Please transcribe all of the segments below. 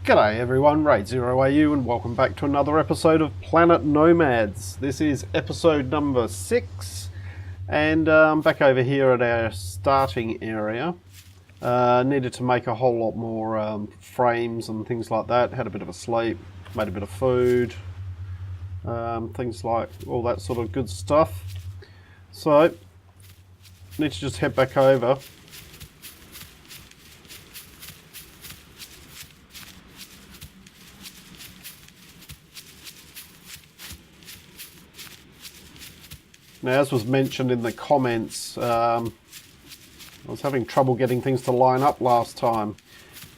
G'day everyone, Raid0AU and welcome back to another episode of Planet Nomads. This is episode number 6 and I'm back over here at our starting area. Needed to make a whole lot more frames and things like that. Had a bit of a sleep, made a bit of food, things like all that sort of good stuff. So, need to just head back over. Now, as was mentioned in the comments, I was having trouble getting things to line up last time.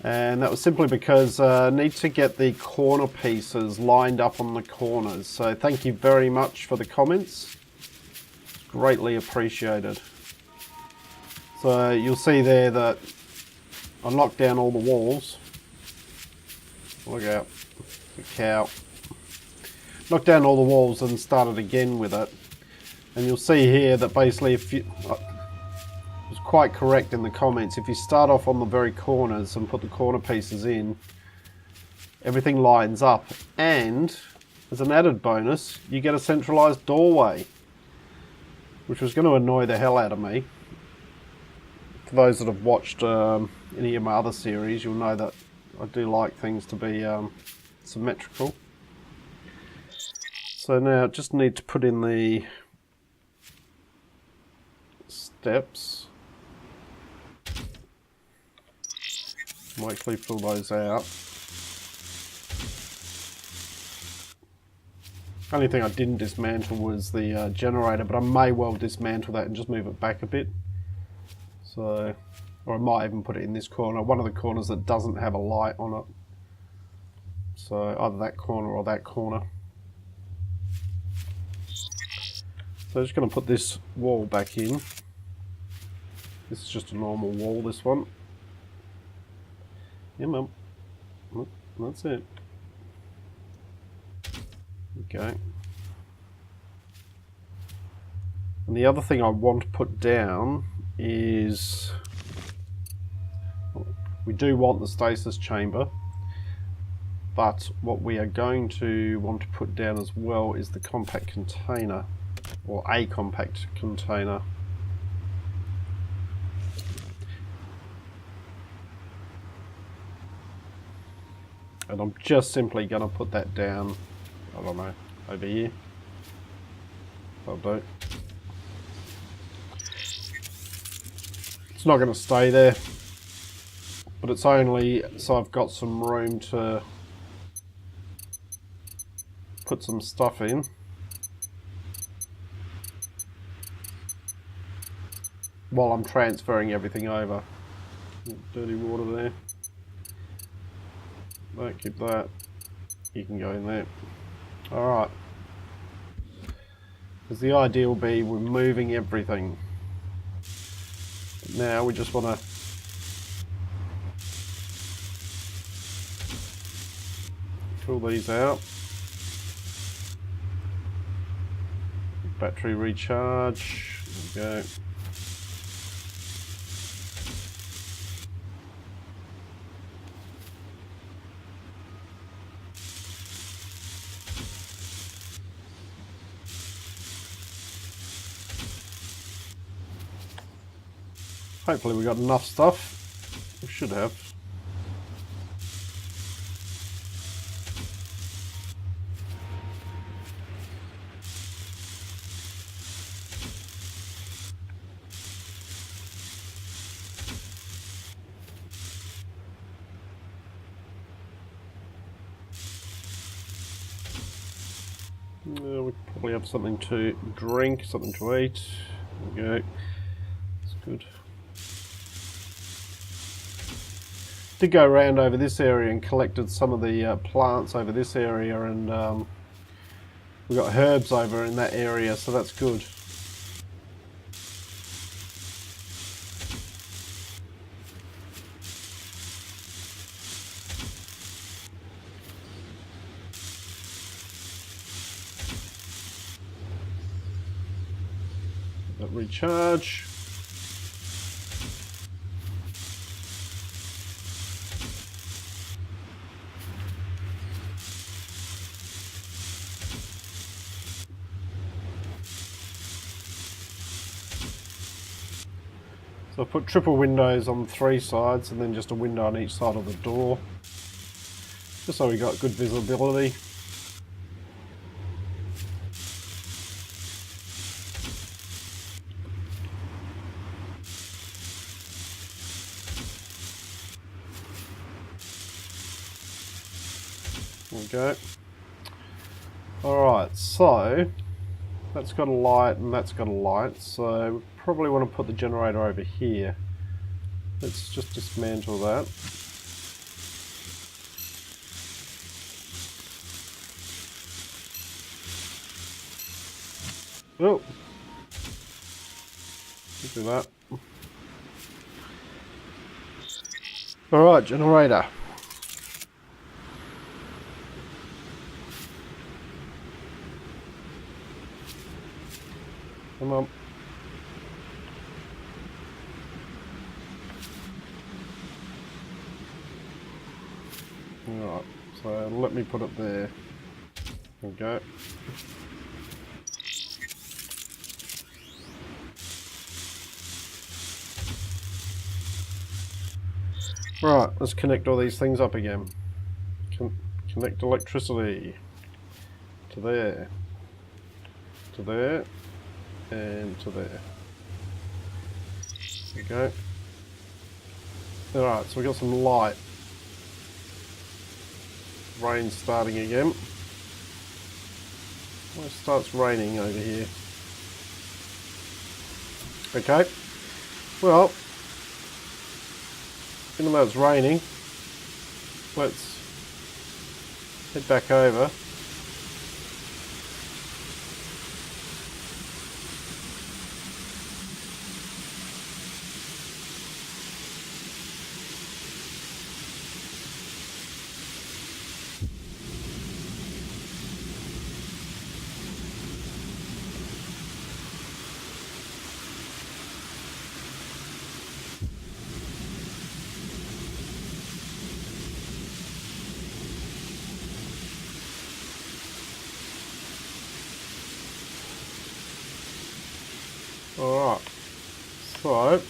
And that was simply because I need to get the corner pieces lined up on the corners. So thank you very much for the comments. It's greatly appreciated. So you'll see there that I knocked down all the walls. Look out, the cow. Knocked down all the walls and started again with it. And you'll see here that basically if you, it was quite correct in the comments, if you start off on the very corners and put the corner pieces in, everything lines up. And as an added bonus, you get a centralized doorway, which was going to annoy the hell out of me. For those that have watched any of my other series, you'll know that I do like things to be symmetrical. So now I just need to put in the steps. I'll actually fill those out. Only thing I didn't dismantle was the generator, but I may well dismantle that and just move it back a bit. So, or I might even put it in this corner, one of the corners that doesn't have a light on it. So either that corner or that corner. So I'm just going to put this wall back in. This is just a normal wall, this one. Yeah, mum. That's it. Okay. And the other thing I want to put down is, we do want the stasis chamber, but what we are going to want to put down as well is the compact container, or a compact container. And I'm just simply going to put that down, I don't know, over here. That'll do. It's not going to stay there, but it's only so I've got some room to put some stuff in. While I'm transferring everything over. Dirty water there. Don't keep that. You can go in there. Alright. Because the idea will be we're moving everything. But now we just want to pull these out. Battery recharge. There we go. Hopefully we got enough stuff. We should have. We probably have something to drink, something to eat. There we go. That's good. Did go around over this area and collected some of the plants over this area, and we've got herbs over in that area, so that's good. That recharge. So I've put triple windows on 3 sides and then just a window on each side of the door, just so we got good visibility. There we go. Alright, so that's got a light and that's got a light, so we probably want to put the generator over here. Let's just dismantle that. Oh! Do that. Alright, generator. Come on. Alright, so let me put it there. There we go. Right, let's connect all these things up again. Connect electricity to there, to there, and to there. There we go. Alright, so we got some light. Rain's starting again. Well, it starts raining over here. Okay. Well, even though it's raining, let's head back over. Alright, so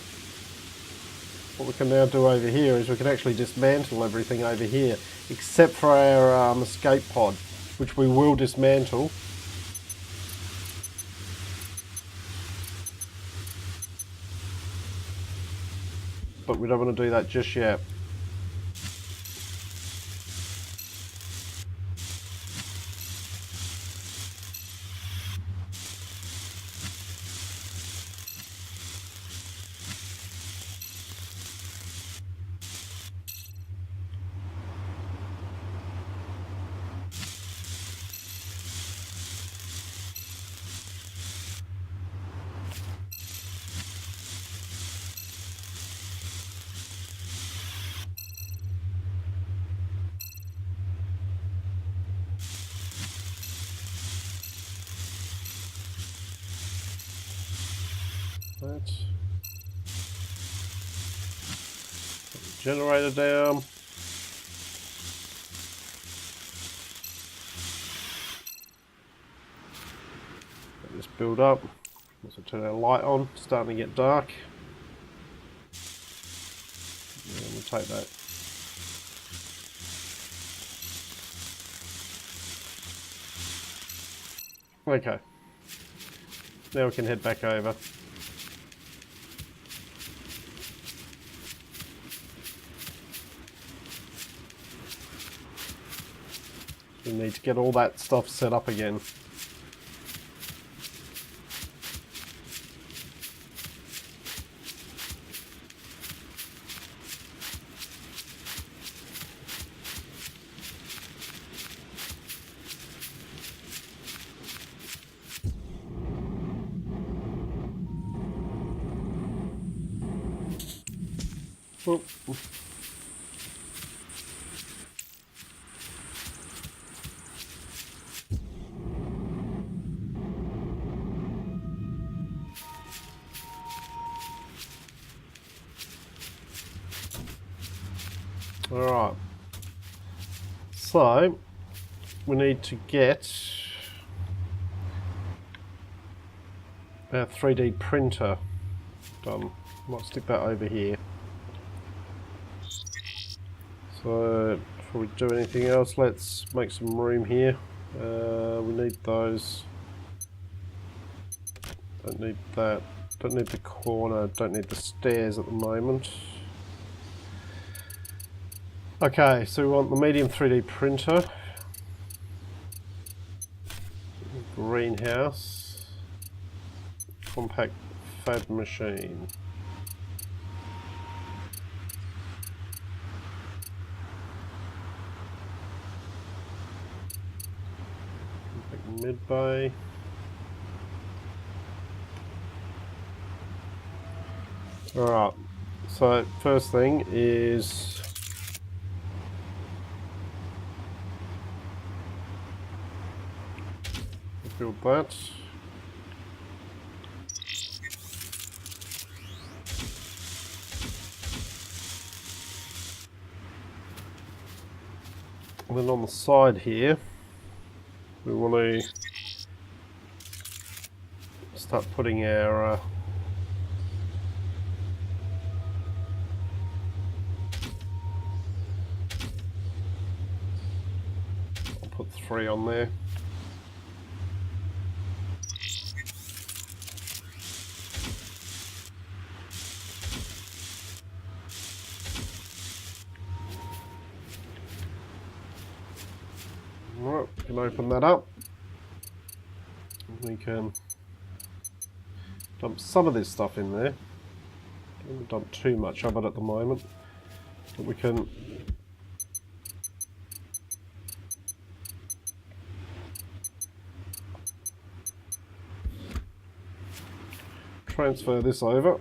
what we can now do over here is we can actually dismantle everything over here, except for our escape pod, which we will dismantle. But we don't want to do that just yet. Let's put the generator down. Let this build up. Also turn our light on, it's starting to get dark. And we'll take that. Okay. Now we can head back over. We need to get all that stuff set up again. Oh. Alright, so we need to get our 3D printer done. Might stick that over here. So before we do anything else, let's make some room here. We need those. Don't need that. Don't need the corner. Don't need the stairs at the moment. Okay, so we want the medium 3D printer. Greenhouse. Compact fab machine. Mid bay. Alright, so first thing is build that. And then on the side here, we want to start putting our I'll put 3 on there. Right, we can open that up. We can dump some of this stuff in there. Don't dump too much of it at the moment, but we can transfer this over.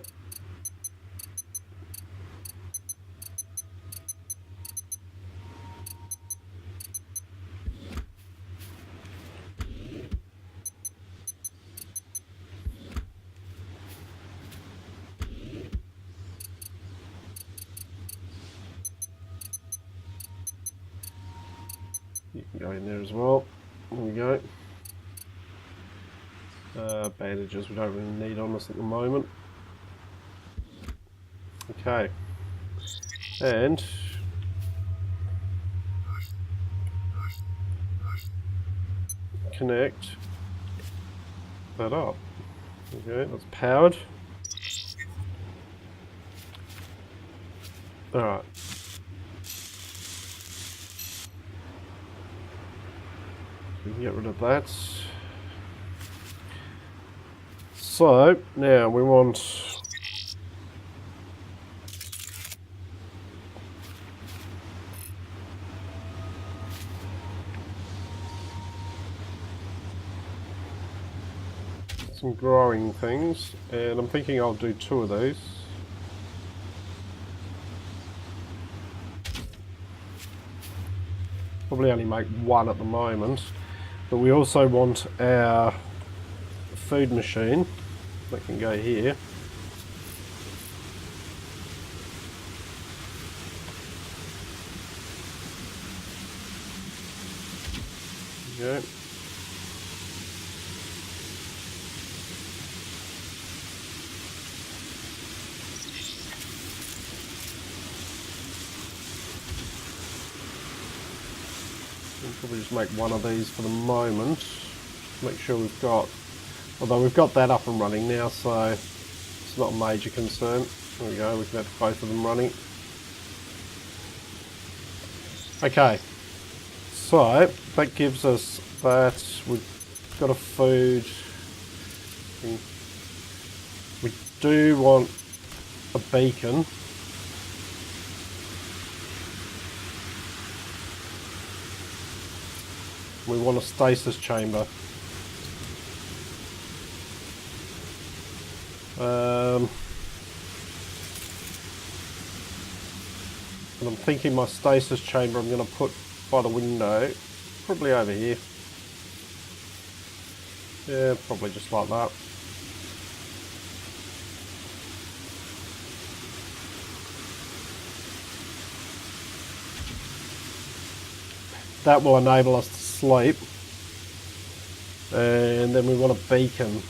You can go in there as well. There we go. Bandages we don't really need on us at the moment. Okay. And connect that up. Okay, that's powered. Alright. We can get rid of that. So now we want some growing things, and I'm thinking I'll do 2 of these. Probably only make 1 at the moment, but we also want our food machine that can go here. There we go. We'll probably just make 1 of these for the moment. Make sure we've got, although we've got that up and running now, so it's not a major concern. There we go, we can have both of them running. Okay, so that gives us that. We've got a food. We do want a beacon. We want a stasis chamber. And I'm thinking my stasis chamber I'm going to put by the window, probably over here. Yeah, probably just like that. That will enable us to sleep. And then we want a beacon.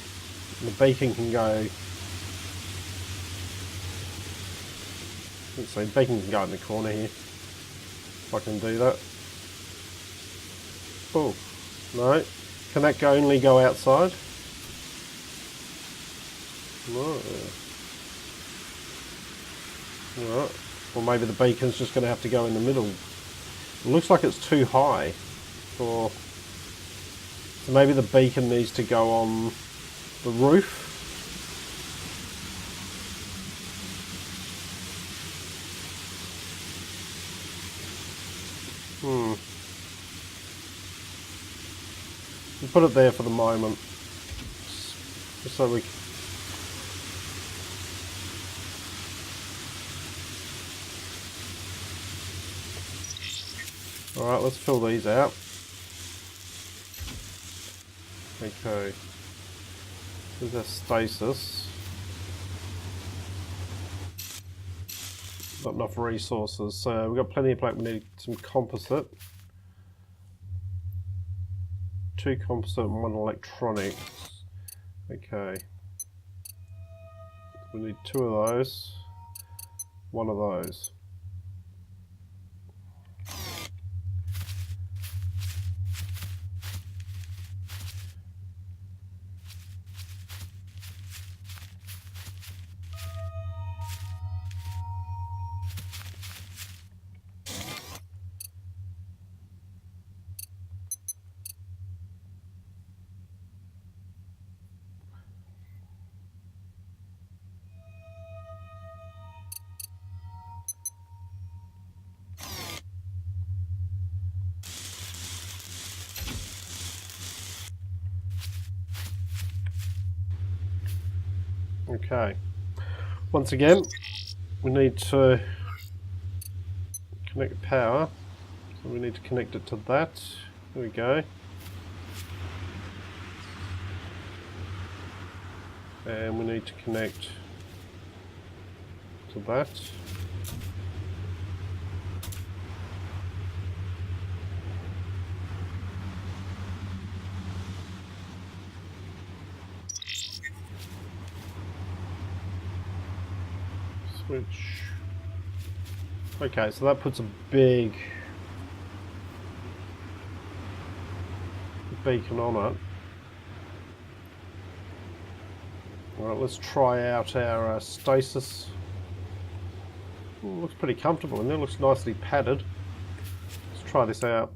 The beacon can go Let's see, beacon can go in the corner here. If I can do that. Oh, no. Can that only go outside? No. Right. Or maybe the beacon's just going to have to go in the middle. It looks like it's too high. So maybe the beacon needs to go on the roof. We'll put it there for the moment. Just so we can... Alright, let's fill these out. Okay. There's our stasis. Not enough resources, so we've got plenty of plate. We need some composite. 2 composite and 1 electronics. Okay. We need 2 of those. 1 of those. Okay. Once again, we need to connect power. So we need to connect it to that. There we go. And we need to connect to that. Switch. Okay, so that puts a big beacon on it. Alright, let's try out our stasis. Ooh, looks pretty comfortable in there, looks nicely padded. Let's try this out.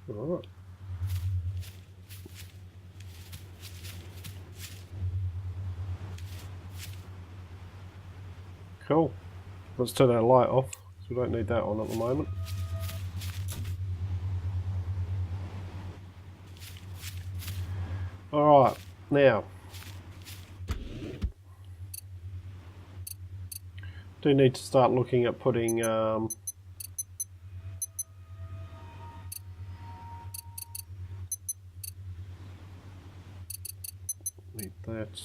Alright. Cool. Let's turn our light off, because we don't need that on at the moment. Alright, now. Do need to start looking at putting need that.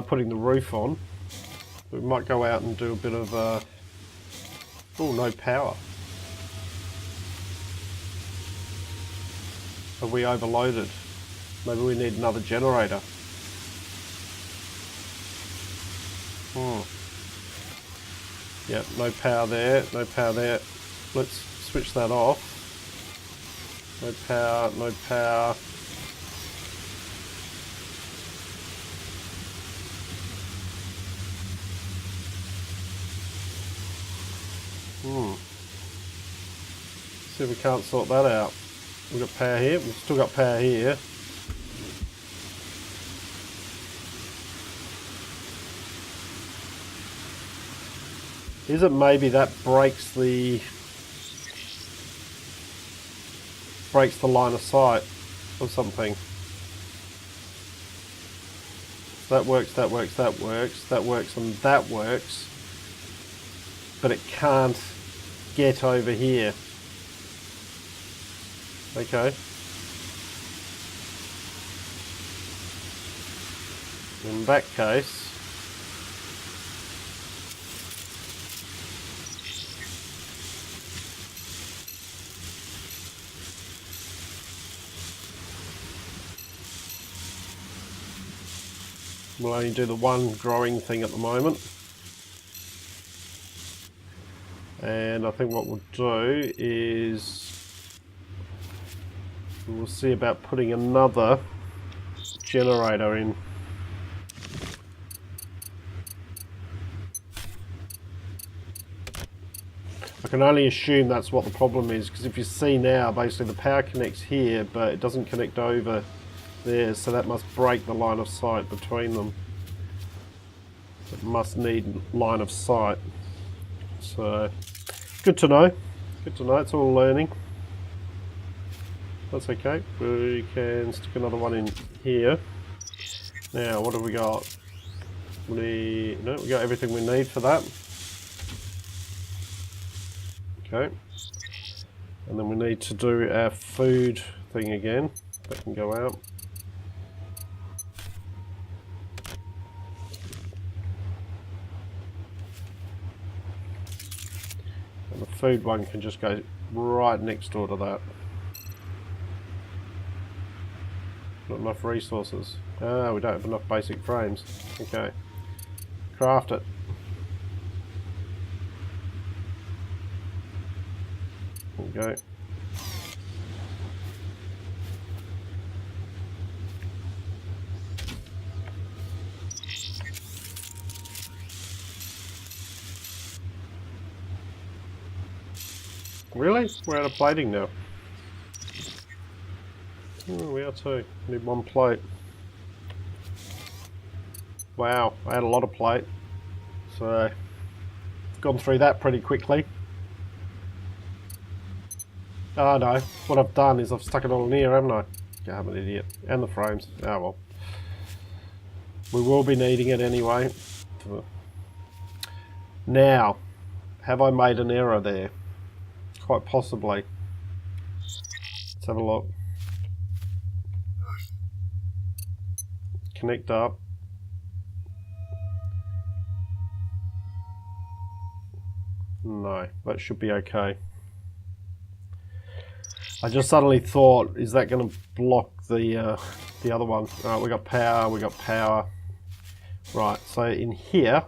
Putting the roof on. We might go out and do a bit of oh, no power. Have we overloaded? Maybe we need another generator. Yep, no power there, no power there. Let's switch that off. No power, no power. See if we can't sort that out. We've got power here, we've still got power here. Is it maybe that breaks the line of sight or something? That works, that works, that works, that works, and that works. But it can't get over here. Okay. In that case, We'll only do the one growing thing at the moment. And I think what we'll do is we'll see about putting another generator in. I can only assume that's what the problem is, because if you see now, basically the power connects here, but it doesn't connect over there, so that must break the line of sight between them. It must need line of sight. So, good to know. Good to know, it's all learning. That's okay. We can stick another one in here. Now, what have we got? We got everything we need for that. Okay. And then we need to do our food thing again. That can go out. And the food one can just go right next door to that. Not enough resources. Ah, we don't have enough basic frames. Okay. Craft it. There we go. Really? We're out of plating now. Oh, we are too. Need one plate. Wow, I had a lot of plate. So, gone through that pretty quickly. Oh no, what I've done is I've stuck it all in here, haven't I? Yeah, I'm an idiot. And the frames. Oh well. We will be needing it anyway. Now, have I made an error there? Quite possibly. Let's have a look. Connect up. No, that should be okay. I just suddenly thought, is that going to block the other one? Alright, we got power, we got power. Right, so in here,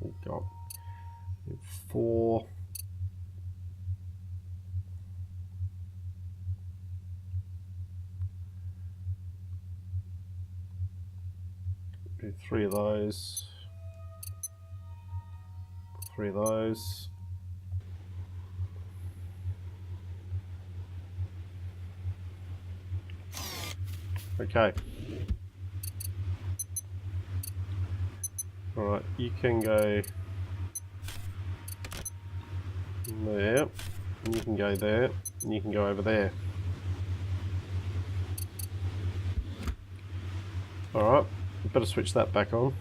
we've got 4. Do 3 of those. 3 of those. Okay. Alright, you can go there, and you can go there, and you can go over there. Alright, better switch that back on.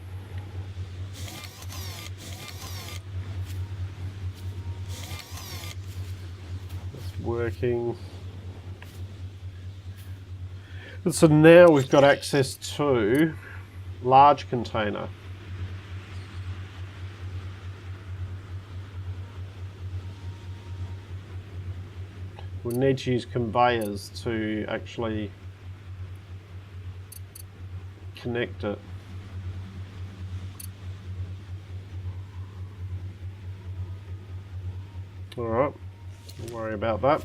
That's working. And so now we've got access to large container. We need to use conveyors to actually connect it. Alright, don't worry about that.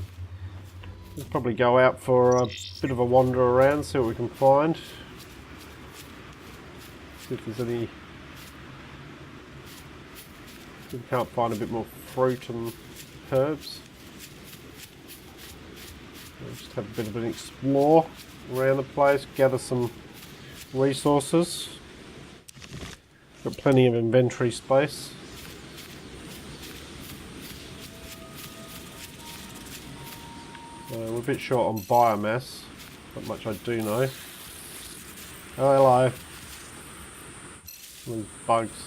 We'll probably go out for a bit of a wander around, see what we can find. See if there's any... We can't find a bit more fruit and herbs. We'll just have a bit of an explore around the place, gather some resources. Got plenty of inventory space. We're a bit short on biomass, not much I do know. Oh, hello. These bugs.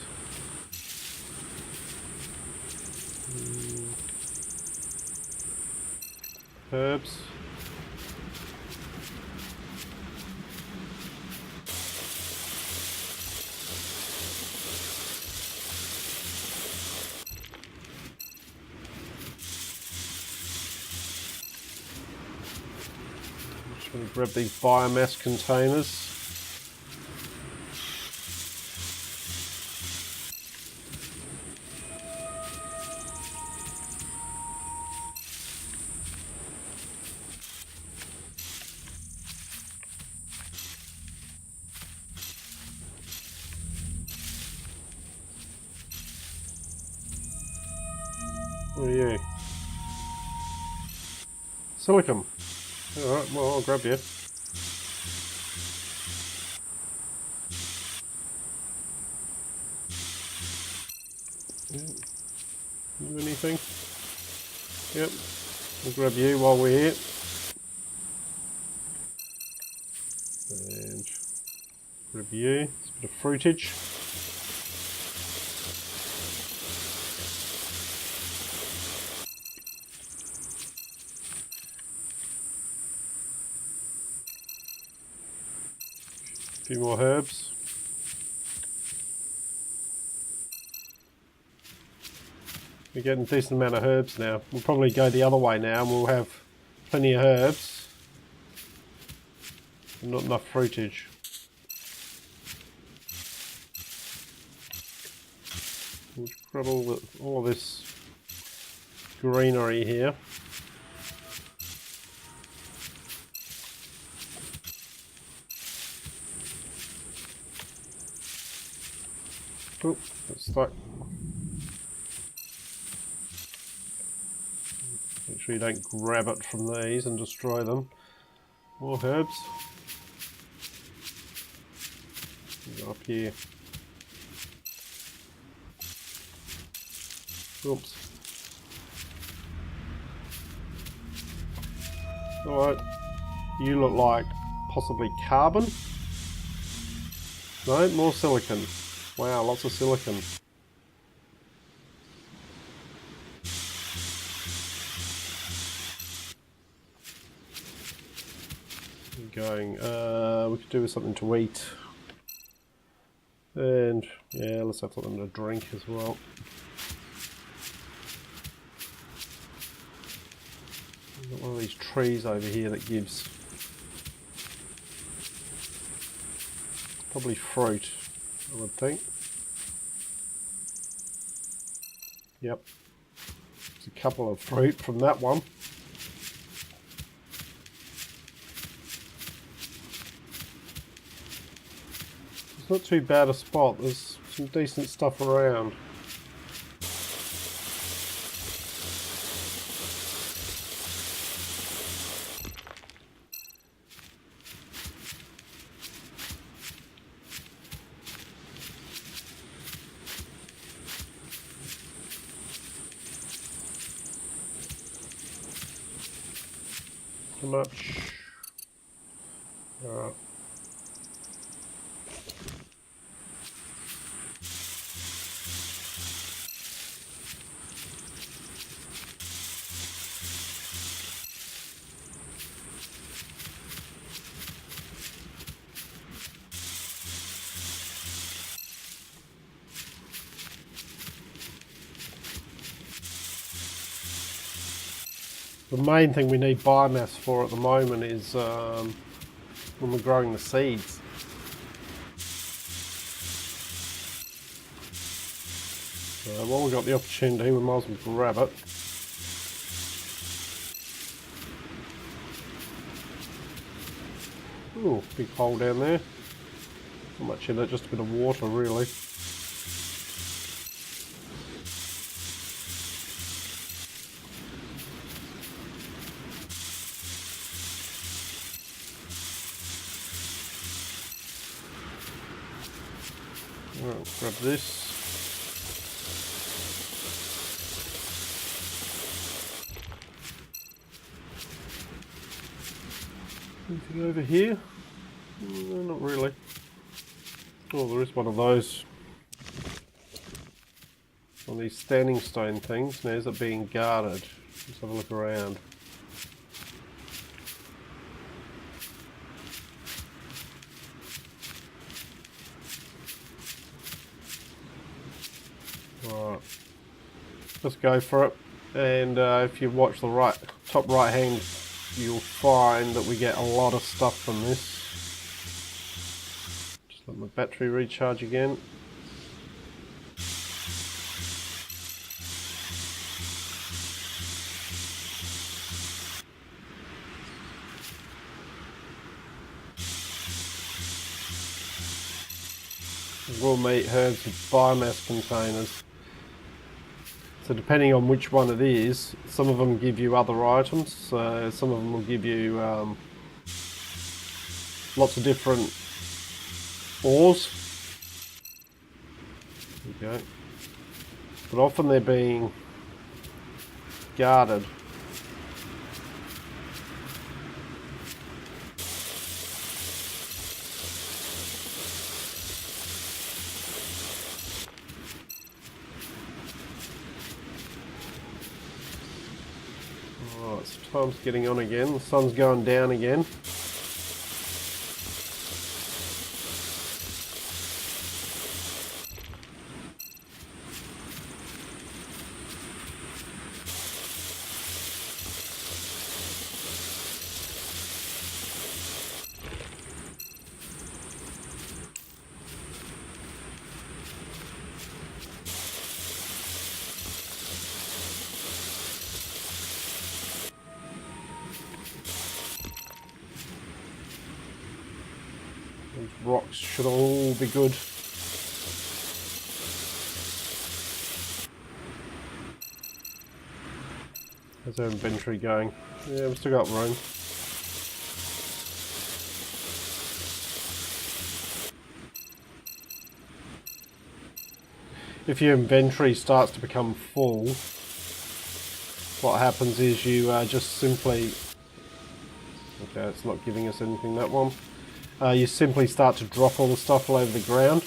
Herbs. Just going to grab these biomass containers. What are you? Silicon. Alright, well, I'll grab you. Do anything? Yep. I'll grab you while we're here. And grab you. It's a bit of fruitage. A few more herbs. We're getting a decent amount of herbs now. We'll probably go the other way now and we'll have plenty of herbs. And not enough fruitage. We'll grab all this greenery here. Oh, it's stuck. Make sure you don't grab it from these and destroy them. More herbs. Go up here. Oops. Alright. You look like possibly carbon. No, more silicon. Wow, lots of silicon. Going, we could do with something to eat. And yeah, let's have something to drink as well. We've got one of these trees over here that gives probably fruit, I would think. Yep. There's a couple of fruit from that one. It's not too bad a spot, there's some decent stuff around. Too much. Alright. The main thing we need biomass for at the moment is when we're growing the seeds. So while we've got the opportunity, we might as well grab it. Ooh, big hole down there. Not much in it, just a bit of water really. Alright, grab this. Anything over here? No, not really. Oh, there is one of those. One of these standing stone things. Now is it being guarded? Let's have a look around. Alright, let's go for it. And if you watch the top right hand, you'll find that we get a lot of stuff from this. Just let my battery recharge again. Raw meat, herbs and biomass containers. So depending on which one it is, some of them give you other items. So some of them will give you lots of different ores. There you go. But often they're being guarded. Alright, so time's getting on again. The sun's going down again. These rocks should all be good. How's our inventory going? Yeah, we've still got room. If your inventory starts to become full, what happens is you just simply... Okay, it's not giving us anything, that one. You simply start to drop all the stuff all over the ground,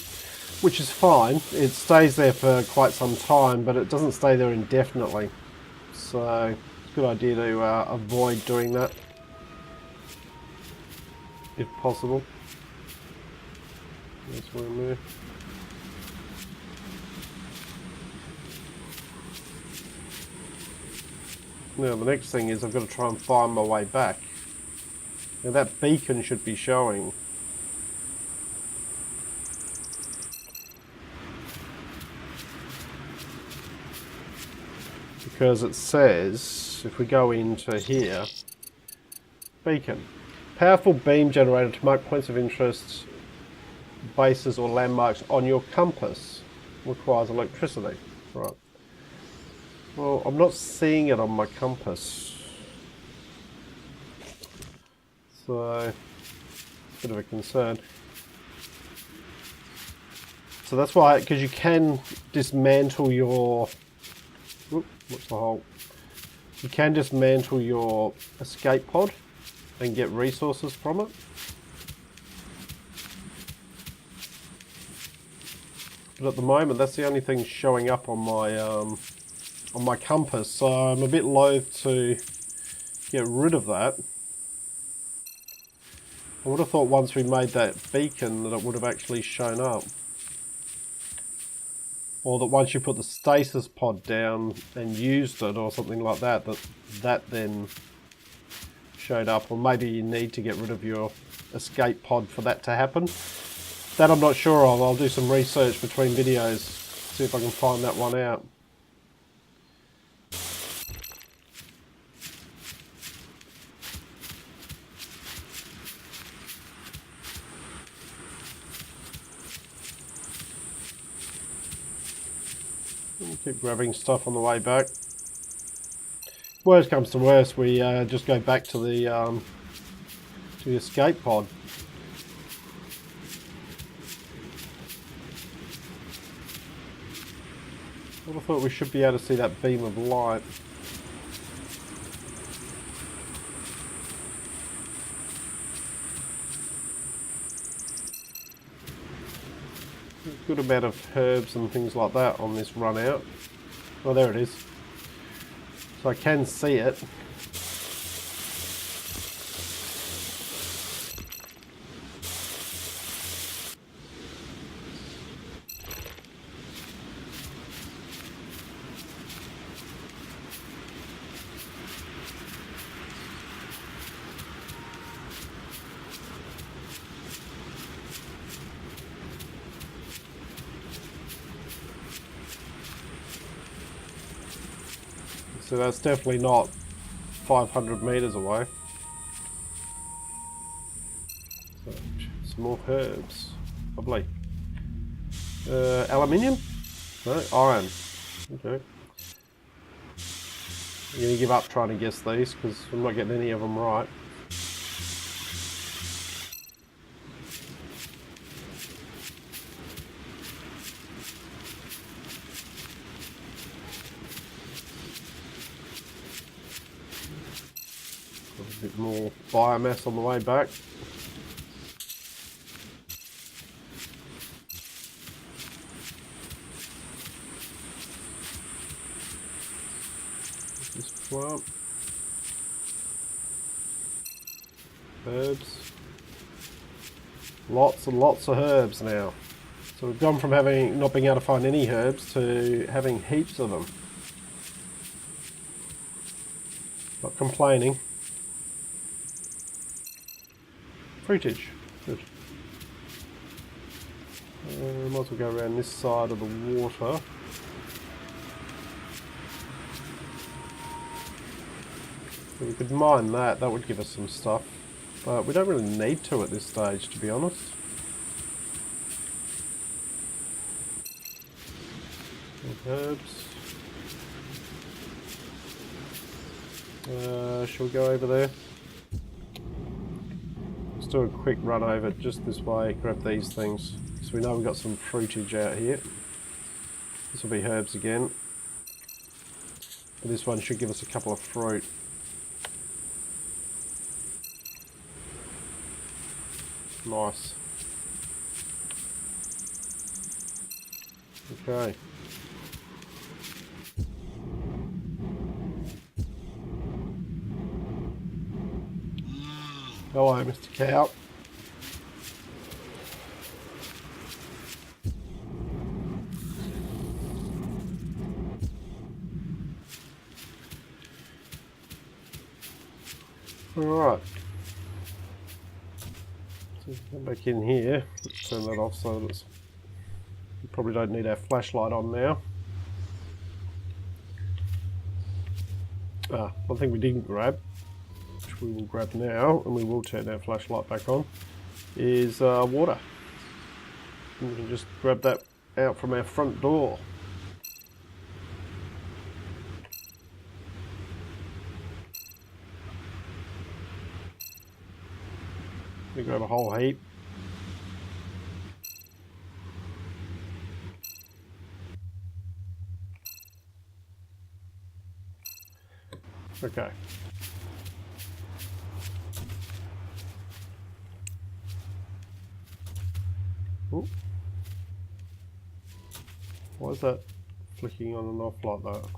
which is fine. It stays there for quite some time, but it doesn't stay there indefinitely. So it's a good idea to avoid doing that, if possible. That's where I'm there. Now the next thing is I've got to try and find my way back. Now that beacon should be showing. Because it says, if we go into here, beacon. Powerful beam generator to mark points of interest, bases or landmarks on your compass. Requires electricity. Right. Well, I'm not seeing it on my compass. So, bit of a concern. So that's why, because you can dismantle your... Whoop, what's the hole? You can dismantle your escape pod and get resources from it. But at the moment, that's the only thing showing up on my compass. So I'm a bit loath to get rid of that. I would have thought once we made that beacon that it would have actually shown up. Or that once you put the stasis pod down and used it or something like that, that then showed up. Or maybe you need to get rid of your escape pod for that to happen. That I'm not sure of. I'll do some research between videos, see if I can find that one out. Keep grabbing stuff on the way back. Worst comes to worst, we just go back to the escape pod. I would have thought we should be able to see that beam of light. Good amount of herbs and things like that on this run out. Oh, there it is. So I can see it. So that's definitely not 500 meters away. So, some more herbs. Lovely. Aluminium? No, iron. Okay. I'm going to give up trying to guess these because I'm not getting any of them right. Got a bit more biomass on the way back. This plant. Herbs. Lots and lots of herbs now. So we've gone from not being able to find any herbs to having heaps of them. Not complaining. Fruitage. Good. Might as well go around this side of the water. So we could mine that. That would give us some stuff. But we don't really need to at this stage, to be honest. Herbs. Shall we go over there? Let's do a quick run over just this way, grab these things. So we know we've got some fruitage out here. This will be herbs again. But this one should give us a couple of fruit. Nice. Okay. Hello, Mr. Cow. Alright. So come back in here. Let's turn that off so that we probably don't need our flashlight on now. One thing we didn't grab, which we will grab now, and we will turn our flashlight back on, is water. And we can just grab that out from our front door. We grab a whole heap. Okay. Ooh. Why is that flicking on and off like that?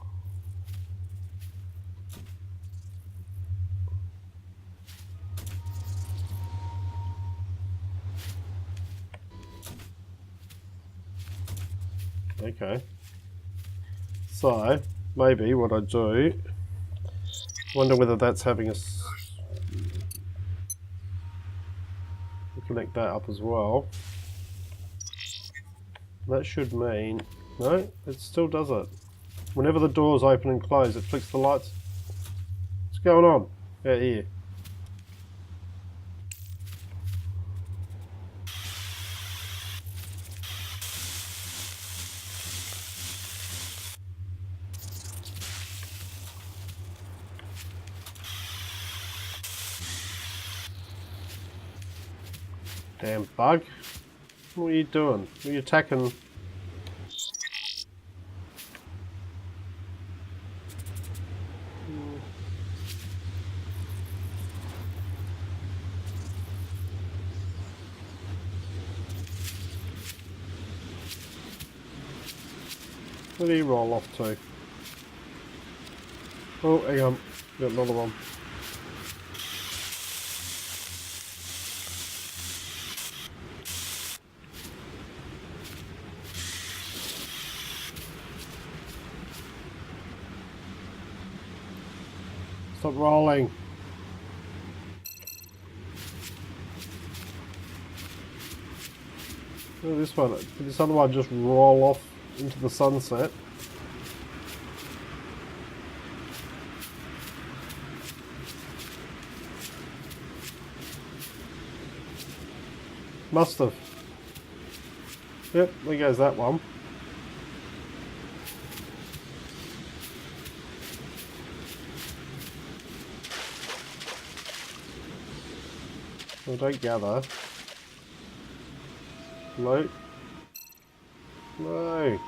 Okay. So, maybe what I do, wonder whether that's having us connect that up as well. That should mean, no, it still does it. Whenever the doors open and close, it flicks the lights. What's going on out here? Damn bug. What are you doing? Are you attacking? Where do you roll off to? Oh, hang on. Got another one. Stop rolling. Oh, this one. Did this other one just roll off into the sunset? Must have. Yep, there goes that one. So don't gather. Float. No.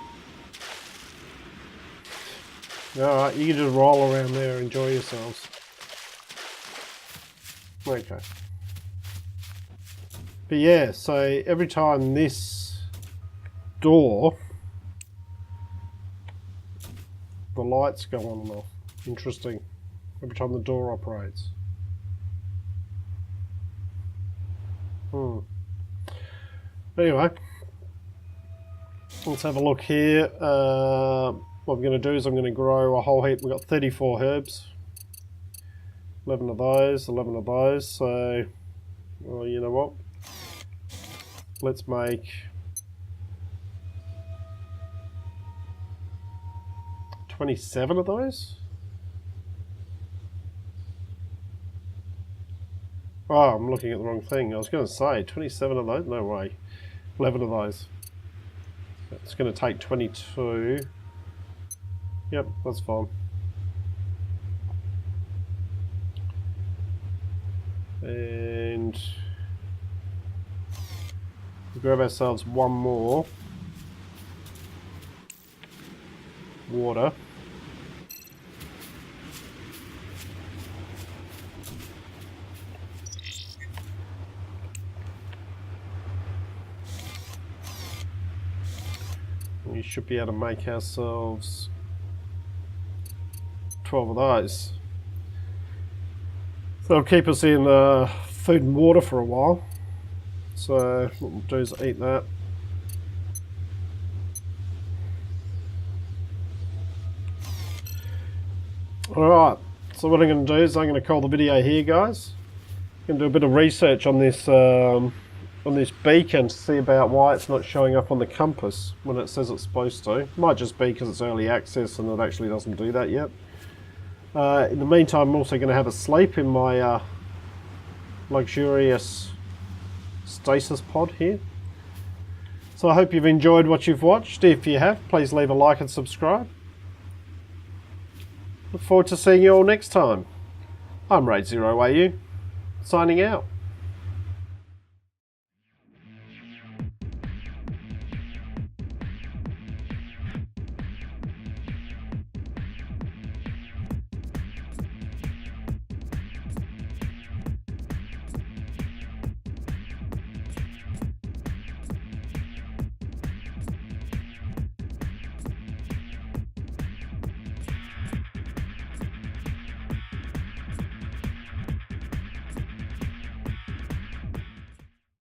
Alright, you can just roll around there and enjoy yourselves. Okay. But yeah, so every time this door, the lights go on and off. Interesting. Every time the door operates. Anyway, let's have a look here. What I'm going to do is I'm going to grow a whole heap. We've got 34 herbs. 11 of those, 11 of those. So, well, you know what? Let's make 27 of those. Oh, I'm looking at the wrong thing. I was going to say 27 of those. No way. 11 of those. It's going to take 22. Yep, that's fine. And we'll grab ourselves one more water. We should be able to make ourselves 12 of those. So it'll keep us in food and water for a while. So what we'll do is eat that. Alright, so what I'm going to do is I'm going to call the video here, guys. I'm going to do a bit of research on this beacon to see about why it's not showing up on the compass when it says it's supposed to. It might just be because it's early access and it actually doesn't do that yet. In the meantime, I'm also going to have a sleep in my luxurious stasis pod here. So I hope you've enjoyed what you've watched. If you have, please leave a like and subscribe. Look forward to seeing you all next time. I'm Raid0AU, signing out.